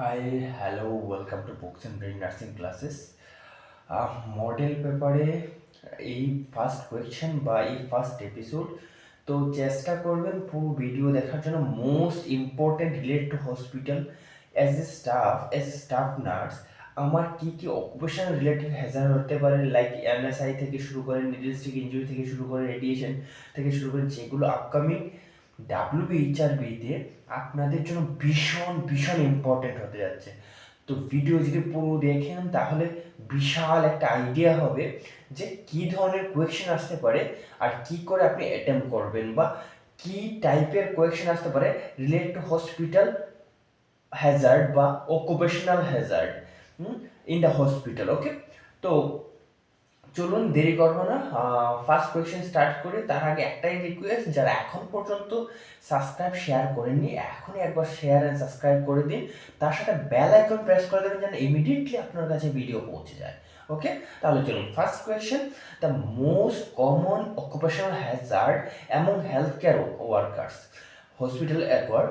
Hi, hello, welcome to Books and Brain Nursing Classes. Model পেপারে এই first question বা এই ফার্স্ট এপিসোড, তো চেষ্টা করবেন পুরো ভিডিও দেখার জন্য। Most important relate to hospital as a staff nurse আমার কি কি অকুপেশন রিলেটেড হ্যাজার্ড হতে পারে, লাইক এমএসআই থেকে শুরু করে নিডলস্টিক ইনজুরি থেকে শুরু করে রেডিয়েশন থেকে শুরু করে, যেগুলো আপকামিং ডাব্লিউবিএইচআরবিতে আপনাদের জন্য ভীষণ ভীষণ ইম্পর্টেন্ট হতে যাচ্ছে। তো ভিডিও যদি পুরো দেখেন তাহলে বিশাল একটা আইডিয়া হবে যে কী ধরনের কোয়েশ্চেন আসতে পারে আর কি করে আপনি অ্যাটেম্প করবেন, বা কি টাইপের কোয়েশ্চেন আসতে পারে রিলেট টু হসপিটাল হ্যাজার্ড বা occupational hazard in the hospital. Okay, তো চলুন দেরি করবো না, ফার্স্ট কোয়েশ্চেন স্টার্ট করি। তার আগে একটাই রিকোয়েস্ট, যারা এখন পর্যন্ত সাবস্ক্রাইব শেয়ার করেননি এখনই একবার শেয়ার অ্যান্ড সাবস্ক্রাইব করে দিন, তার সাথে বেল আইকন প্রেস করে দেবেন যেন ইমিডিয়েটলি আপনার কাছে ভিডিও পৌঁছে যায়। ওকে, তাহলে চলুন first question. The most common occupational Hazard among health care workers hospital acquired.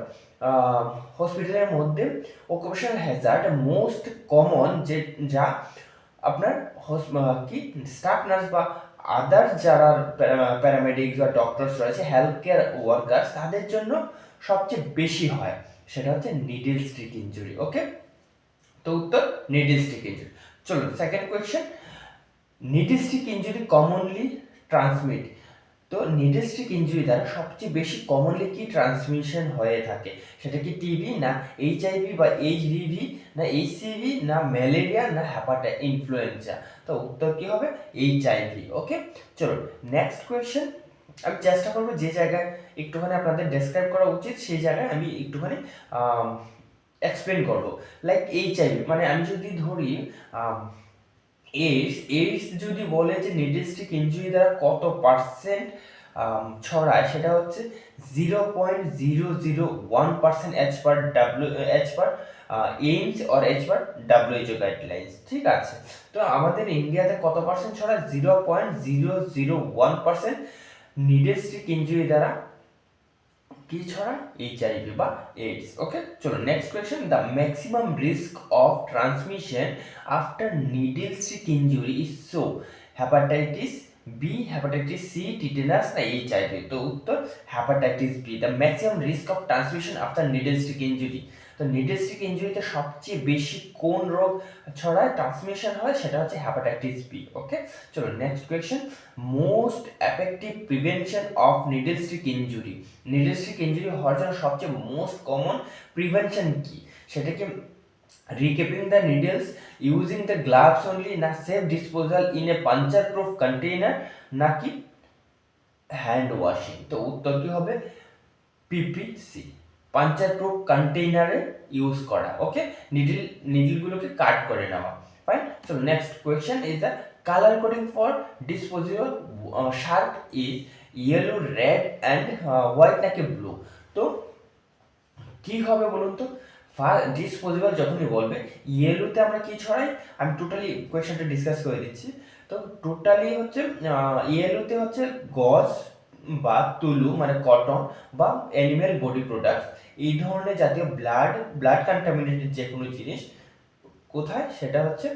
হসপিটালের মধ্যে অকুপেশনাল হ্যাজার্ড মোস্ট কমন যা আপনার কি স্টাফ নার্স বা আদার যারা প্যারামেডিক্স বা ডক্টরস রয়েছে, হেলথ কেয়ার ওয়ার্কার্স, তাদের জন্য সবচেয়ে বেশি হয়, সেটা হচ্ছে নিডল স্টিক ইনজুরি। ওকে, তো উত্তর নিডল স্টিক ইনজুরি। চলুন second question. Needle stick injury commonly transmit, তো নিডল স্টিক ইনজুরি দ্বারা সবচেয়ে বেশি কমনলি কি ট্রান্সমিশন হয়ে থাকে, সেটা কি টিবি না এইচআইভি বা এইচভিভি না এইচসিভি না ম্যালেরিয়া না ইনফ্লুয়েঞ্জা? তো উত্তর কি হবে? এইচআইভি। ওকে, চলো নেক্সট কোয়েশ্চেন। আমি চেষ্টা করবো যে জায়গায় একটুখানি আপনাদের ডেসক্রাইব করা উচিত সেই জায়গায় আমি একটুখানি এক্সপ্লেন করবো। লাইক এইচআইভি মানে আমি যদি ধরি এইডস যদি বলে যে নিডলস্টিক ইনজুরি দ্বারা কত পার্সেন্ট ছড়ায়, সেটা হচ্ছে 0.001% as per AIIMS or as per WHO guidelines. ঠিক আছে, তো আমাদের ইন্ডিয়াতে কত পার্সেন্ট ছড়ায়? 0.001% নিডলস্টিক ইনজুরি দ্বারা কি ছড়ায়? এইচআইভি বা এইডস। ওকে, চলো next question. The maximum risk of transmission after needle stick injury is so hepatitis B, hepatitis C, tetanus না এইচআইভি? তো উত্তর hepatitis B. The maximum risk of transmission after needle stick injury, তো needle stick ইনজুরিতে সবচেয়ে বেশি কোন রোগ ছড়ায়, ট্রান্সমিশন হয়, সেটা হচ্ছে হ্যাপাটাইটিস বি। ওকে, চলো next question. Most effective prevention of needle stick injury, needle stick injury হওয়ার জন্য সবচেয়ে মোস্ট কমন প্রিভেনশন কি, সেটা কি recapping the needles, using the gloves only, না safe disposal in a puncture proof container, নাকি hand washing? তো উত্তর কি হবে? পিপিসি, পাঞ্চার প্রুফ কন্টেইনারে ইউজ করা। ওকে, নিডলগুলোকে কাট করে নেওয়া। Fine, so next question is the colour coding for disposable sharp is yellow, red and white নাকি ব্লু? তো কি হবে বলুন তো? ডিসপোজেবল যখনই বলবে, ইয়েলোতে আমরা কি ছড়াই, আমি টোটালি কোয়েশ্চেনটা ডিসকাস করে দিচ্ছি। তো টোটালি হচ্ছে ইয়েলোতে হচ্ছে গজ বা তুলু মানে কটন বা অ্যানিম্যাল বডি প্রোডাক্ট, এই ধরনের জাতীয় ব্লাড কন্টামিনেটেড যে কোনো জিনিস কোথায়, সেটা হচ্ছে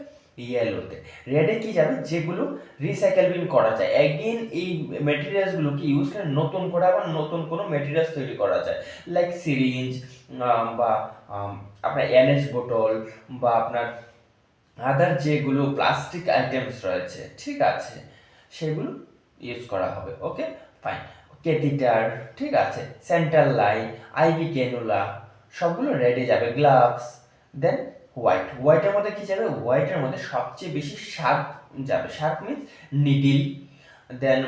ইয়েলোতে। রেডে কি যাবে? যেগুলো রিসাইকেলবিং করা যায়, অ্যাগেন এই মেটেরিয়ালসগুলোকে ইউজ করে নতুন করে আবার নতুন কোনো মেটেরিয়ালস তৈরি করা যায়, লাইক সিরিঞ্জ বা আপনার এনএস বোতল বা আপনার আদার যেগুলো প্লাস্টিক আইটেমস রয়েছে, ঠিক আছে, সেগুলো ইউজ করা হবে। ওকে, ফাইন। ক্যাথিটার, ঠিক আছে, সেন্ট্রাল লাইন, আইভি ক্যানুলা, সবগুলো রেডে যাবে। গ্লাভস, দেন হোয়াইটের মধ্যে কি যাবে? হোয়াইটের মধ্যে সবচেয়ে বেশি শার্প যাবে। শার্প মিন্স নিডিল, দেন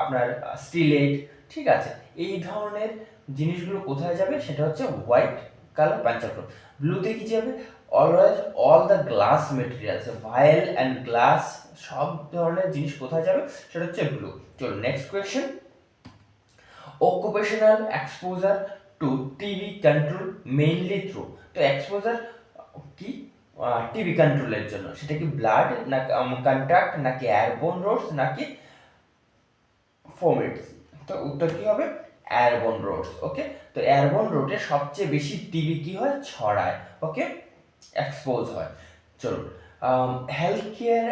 আপনার স্টিলেট, ঠিক আছে, এই ধরনের জিনিসগুলো কোথায় যাবে, সেটা হচ্ছে হোয়াইট কালার পাঞ্চাপ্রুফ। ব্লুতে কি যাবে? Always all the glass materials, vowel and glass, সব ধরনের জিনিস কোথায় যাবে, সেটা হচ্ছে ব্লু। চলো next question. Occupational exposure two TB control mainly through, তো এক্সপোজার কি টিবি কন্ট্রোলের জন্য, সেটা কি ব্লাড না কন্ট্যাক্ট নাকি এয়ারবোন রোডস নাকি ফোমেটস? তো উত্তর কি হবে? Airborne Rhodes. ওকে, তো এয়ারবোন রোডে সবচেয়ে বেশি টিবি কি হয়, ছড়ায়। ওকে, এক্সপোজ হয়। চলুন, health care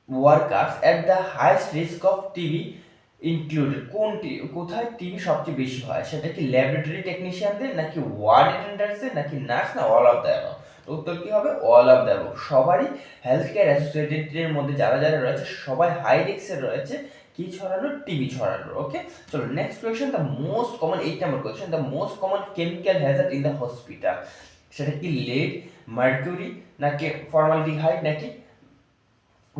workers at the highest risk of TB included, কোথায় টিবি সবচেয়ে বেশি হয়, সেটা কি ল্যাবরেটরি টেকনিশিয়ানদের, নাকি ওয়ার্ড অ্যাটেন্ডার্সদের, নাকি নার্স, না অল অফ দ্য অ্যাবভ? তো উত্তর কি হবে, অল অফ দ্য অ্যাবভ। সবারই হেলথ কেয়ার অ্যাসোসিয়েটেডের মধ্যে যারা যারা রয়েছে সবাই হাই রিস্কে রয়েছে কি ছড়ানোর, টিবি ছড়ানোর। ওকে, চলো next question, the most common, 8 number question, the most common chemical Hazard in the hospital, সেটা কি লেড, মার্কিউরি, নাকি ফর্মালডিহাইড, নাকি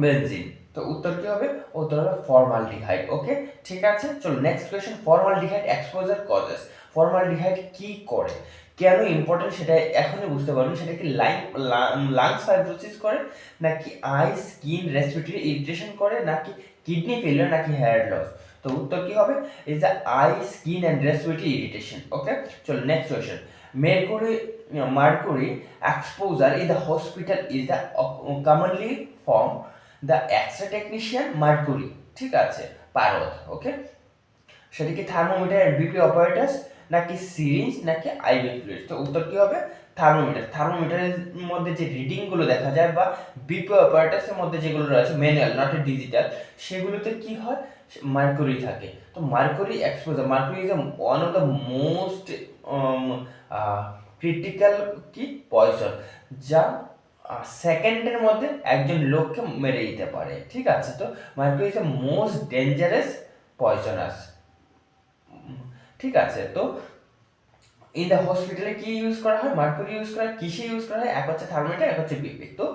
বেনজিন? তো উত্তর কি হবে, উত্তর হবে ফর্মালডিহাইড। ওকে, ঠিক আছে, চলো next question, formaldehyde exposure causes, formaldehyde কি করে, কেন ইম্পর্টেন্ট সেটা এখনই বুঝতে পারবেন। সেটা কি লাংস ফাইব্রোসিস করে, নাকি আই স্কিন রেসপিরেটরি ইরিটেশন করে, নাকি কিডনি ফেলিয়ার, নাকি হেয়ার লস? তো উত্তর কি হবে, is the eye skin and respiratory irritation. Okay, চলো next question, mercury exposure in the hospital is the commonly form the X-ray technician mercury, ঠিক আছে, পারদ। ওকে, সেটা কি থার্মোমিটার, বিপি অপারেটরস, নাকি সিরিঞ্জ, নাকি আইভি ফ্লুইড? তো উত্তর কি হবে, থার্মোমিটার। থার্মোমিটারের মধ্যে যে রিডিং গুলো দেখা যায় বা বিপি অপারেটরসের মধ্যে যেগুলো রয়েছে ম্যানুয়াল নট ডিজিটাল, সেগুলোতে কি হয়, মার্কুরি থাকে। তো mercury exposure, mercury is one of the most critical কি পয়জন, যা সেকেন্ডের মধ্যে একজন লোককে মেরে দিতে পারে। ঠিক আছে, তো mercury is the most dangerous poisonous. ঠিক আছে, তো ইন দ্য হসপিটালে কি ইউজ করা হয়, মার্কুরি ইউজ করা হয়, কিসে ইউজ করা হয়, এক হচ্ছে থার্মোমিটার, এক হচ্ছে বিপি। তো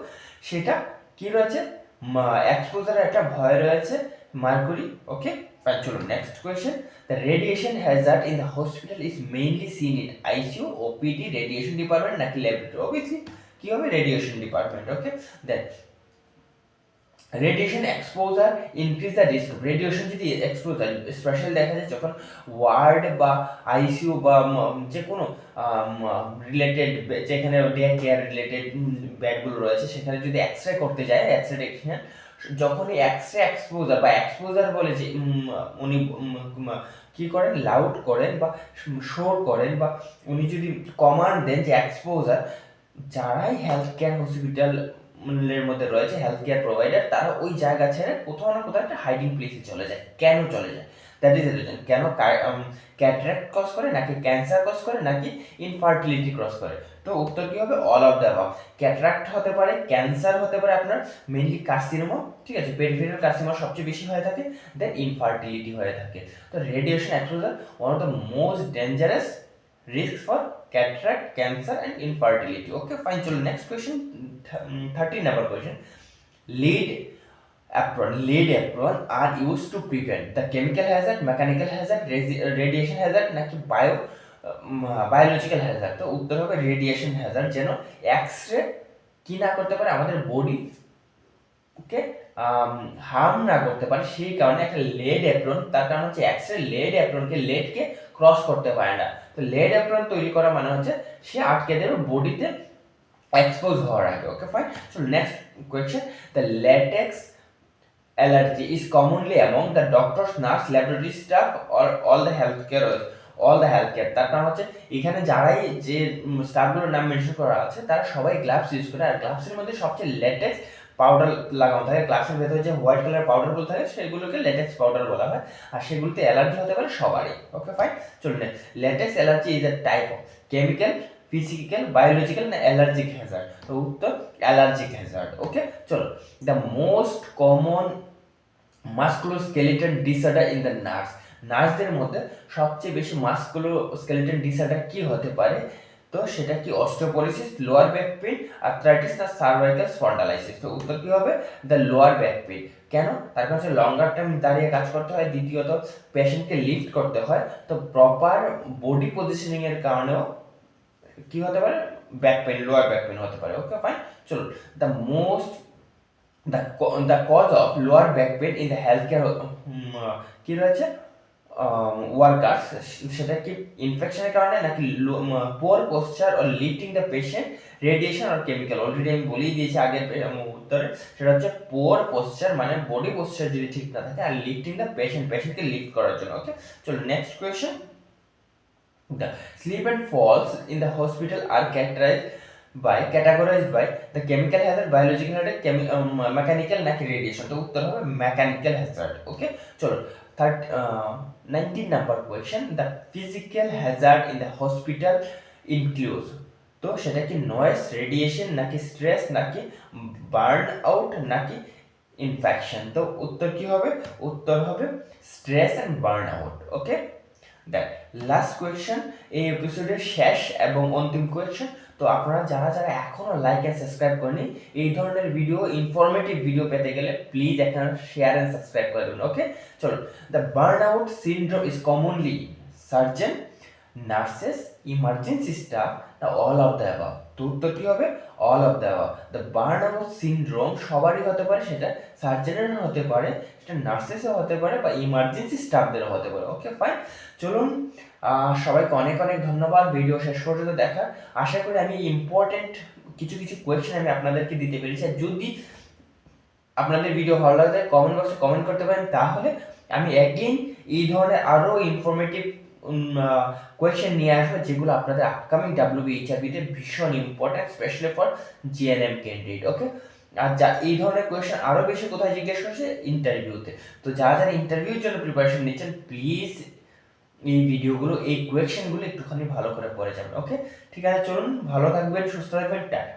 সেটা কি রয়েছে, এক্সপোজারের একটা ভয় রয়েছে মার্কুরি। ওকে, চলো next question, the radiation hazard in the hospital is mainly seen in ICU, OPD, radiation department, নাকি ল্যাবরেটরি? অবভিয়াসলি কি হবে, radiation department. Okay, then radiation exposure increase the risk, radiation যদি এক্সপোজার স্পেশাল দেখা যায় যখন word বা ICU বা যে কোনো রিলেটেড, যেখানে ডে কেয়ার রিলেটেড ব্যাডগুলো রয়েছে সেখানে যদি এক্সরে করতে যায়, এক্সরে টেকনিশিয়ান যখনই এক্সরে এক্সপোজার বা এক্সপোজার বলে যে উনি কি করেন, লাউড করেন বা শোর করেন, বা উনি যদি কমান্ড দেন যে এক্সপোজার, যারাই হেলথ কেয়ার হসপিটাল এর মধ্যে রয়েছে হেলথ কেয়ার প্রোভাইডার, তারা ওই জায়গা ছেড়ে কোথাও না কোথাও একটা হাইডিং প্লেসে চলে যায়। কেন চলে যায়, দ্যাট ইজ দ্য রিজন। কেন, ক্যাটারাক্ট কজ করে, নাকি ক্যান্সার কজ করে, নাকি ইনফার্টিলিটি ক্রস করে? তো উত্তর কি হবে, all of the above. Cataract হতে পারে, ক্যান্সার হতে পারে, আপনার মেইনলি কার্সিনোমা, ঠিক আছে, পেরিফেরাল কার্সিনোমা সবচেয়ে বেশি হয়ে থাকে, দেন ইনফার্টিলিটি হয়ে থাকে। তো radiation exposure one of the most dangerous risk for cataract, cancer and infertility. Okay, fine. So next question, 13 number question. Lead apron are used to prevent the chemical hazard, mechanical hazard, radiation hazard, নাকি biological hazard? তো উত্তর হবে radiation Hazard, যেন x-ray কি না করতে পারে, আমাদের বডি কে হার্ম না করতে পারে, সেই কারণে একটা লেড অ্যাপ্রন, তার কারণ হচ্ছে এক্সরে লেড অ্যাপ্রনকে, লেডকে ক্রস করতে পারে না। তো লেড অ্যাপ্রন তৈরি করা মানে হচ্ছে সে আটকে দেবে বডিতে এক্সপোজ হওয়ার আগে। Okay, fine. So next question, the latex allergy is commonly among the doctors, nurse, laboratory staff or all the health care, তার কারণ হচ্ছে এখানে যারাই যে স্টাফগুলোর নাম মেনশন করা আছে তারা সবাই গ্লাভস ইউজ করে, আর গ্লাভসের মধ্যে সবচেয়ে লেটেক্স পাউডার লাগানো থাকে, গ্লাভসের ভেতরে যে হোয়াইট কালার পাউডারগুলো থাকে সেগুলোকে লেটেক্স পাউডার বলা হয়, আর সেগুলোতে অ্যালার্জি হতে পারে সবারই। Okay, fine. চলুন, latex allergy is a type of chemical, physical, biological, না অ্যালার্জিক হ্যাজার্ড? তো উত্তর অ্যালার্জিক হ্যাজার্ড। ওকে, চলো, the most common musculoskeletal disorder in the নার্সদের মধ্যে সবচেয়ে বেশি মাস্কুলোস্কেলিটন ডিসঅর্ডার কি হতে পারে? তো সেটা কি osteoporosis, lower back pain, arthritis, না সার্ভাইকাল স্পন্ডালাইসিস? তো উত্তর কি হবে, দ্য লোয়ার ব্যাক পেইন। কেন, তার কারণ হচ্ছে লঙ্গার টাইম দাঁড়িয়ে কাজ করতে হয়, দ্বিতীয়ত পেশেন্টকে লিফট করতে হয়, তো প্রপার বডি পজিশনিং এর কারণেও কি হতে পারে, back pain, lower back pain হতে পারে। ওকে, ফাইন। চলুন, the most the cause of lower back pain in the healthcare কি রয়েছে, ওয়ার্কার্স, সেটা কি ইনফেকশনের কারণে, নাকি poor posture or lifting the patient, radiation আর কেমিক্যাল? অলরেডি আমি বলেই দিয়েছি আগের উত্তরে, সেটা হচ্ছে পোর পোস্চার, মানে বডি পোস্চার যদি ঠিক না থাকে, আর লিফটিং দ্য পেশেন্টকে লিফট করার জন্য। ওকে, চলো next question, The slip and falls in the hospital are categorized by the chemical hazard, biological hazard, mechanical নাকি radiation। তো উত্তর হবে mechanical hazard। ওকে, চলো third 19 number question, the physical hazard in the hospital includes। তো সেটা কি noise, radiation নাকি stress নাকি বার্ন আউট নাকি ইনফেকশন? তো উত্তর কি হবে? উত্তর হবে স্ট্রেস এন্ড বার্ন আউট। ওকে, দেখ লাস্ট কোয়েশ্চেন, এই এপিসোডের শেষ এবং অন্তিম কোয়েশ্চেন। তো আপনারা যারা যারা এখনো লাইক এন্ড সাবস্ক্রাইব করেনি, এই ধরনের ভিডিও, ইনফরমেটিভ ভিডিও পেতে গেলে প্লিজ এখানে শেয়ার এন্ড সাবস্ক্রাইব করে দেবেন। ওকে, চলো। The burn out syndrome is commonly surgeon, nurses, emergency staff না অল অফ দ্য অ্যাবাভ? তো উত্তর কি হবে? All of the above. The burn out syndrome সবারই হতে পারে, সেটা সার্জনেরও হতে পারে, সেটা নার্সেসও হতে পারে বা ইমার্জেন্সি স্টাফদেরও হতে পারে। ওকে ফাইন, চলুন সবাইকে অনেক অনেক ধন্যবাদ ভিডিও শেষ পর্যন্ত দেখার। আশা করি আমি ইম্পর্টেন্ট কিছু কিছু কোয়েশ্চেন আমি আপনাদেরকে দিতে পেরেছি। আর যদি আপনাদের ভিডিও ভালো লাগে কমেন্ট বক্সে কমেন্ট করতে পারেন, তাহলে আমি অ্যাগেইন এই ধরনের আরও ইনফরমেটিভ কোয়েশ্চেন নিয়ে আসবো, যেগুলো আপনাদের আপকামিং WBHRBতে ভীষণ important, specially for GNM candidate. Okay, আর যা এই ধরনের কোয়েশ্চেন আরও বেশি কোথায় জিজ্ঞেস করছে? ইন্টারভিউতে। তো যারা যারা ইন্টারভিউর জন্য প্রিপারেশন নিচ্ছেন, প্লিজ এই ভিডিওগুলো, এই কোয়েশ্চেনগুলো একটুখানি ভালো করে পড়ে যাবেন। ওকে, ঠিক আছে, চলুন ভালো থাকবেন, সুস্থ থাকবেন, টাটা।